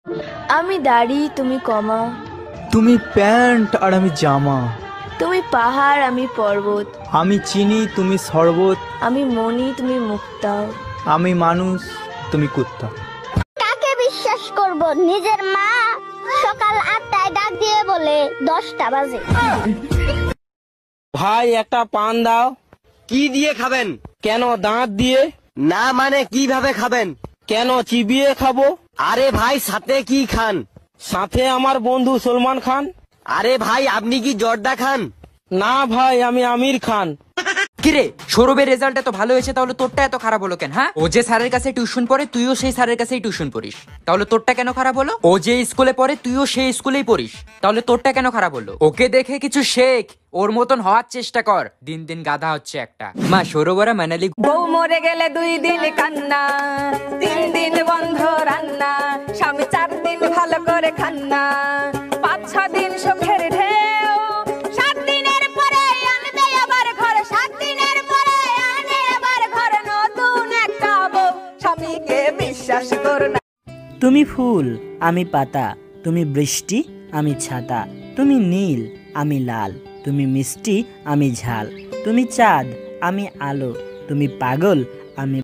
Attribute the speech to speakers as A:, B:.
A: আমি দাড়ি তুমি কমা,
B: তুমি প্যান্ট আর আমি জামা,
A: তুমি পাহাড় আমি পর্বত,
B: আমি চিনি তুমি শরবত,
A: আমি মনি তুমি মুক্তা।
B: আমি মানুষ তুমি কুত্তা।
C: কাকে বিশ্বাস করব? নিজের মা সকাল 8টায় ডাক দিয়ে বলে 10টা বাজে।
D: ভাই একটা পান দাও।
E: কি দিয়ে খাবেন?
D: কেন, দাঁত দিয়ে?
E: না মানে কিভাবে খাবেন?
D: কেন, চিবিয়ে খাবো।
E: আরে ভাই সাথে কি খান?
D: সাথে আমার বন্ধু সলমান খান।
E: আরে ভাই আপনি কি জর্দা খান?
D: না ভাই, আমি আমির খান।
F: কিরে, সৌরভের রেজাল্ট এত ভালো হয়েছে, তাহলে তোরটা এত খারাপ হলো কেন? হ্যাঁ, ও যে স্যারের কাছে টিউশন পড়ে তুইও সেই স্যারের কাছেই টিউশন পড়িস, তাহলে তোরটা কেন খারাপ হলো? ও যে স্কুলে পড়ে তুইও সেই স্কুলেই পড়িস, তাহলে তোরটা কেন খারাপ হলো? ওকে দেখে কিছু শেখ, ওর মতন হওয়ার চেষ্টা কর। দিন দিন গাধা হচ্ছে একটা। মা সৌরভরা মানালি
G: বউ মরে গেলে 2 দিন কান্না, 3 দিন বন্ধ রান্না, স্বামী 4 দিন ভালো করে খান্না, 5-6 দিন সুখের ঢেউ, 7 দিনের পরে আনবে আবার ঘর, 7 দিনের পরে আনে আবার ঘর নতুন একটা বউ, স্বামীকে বিশ্বাস করো না।
H: তুমি ফুল আমি পাতা, তুমি বৃষ্টি আমি ছাতা, তুমি নীল আমি লাল, তুমি মিষ্টি আমি ঝাল, তুমি চাঁদ আমি আলো, তুমি পাগল আমি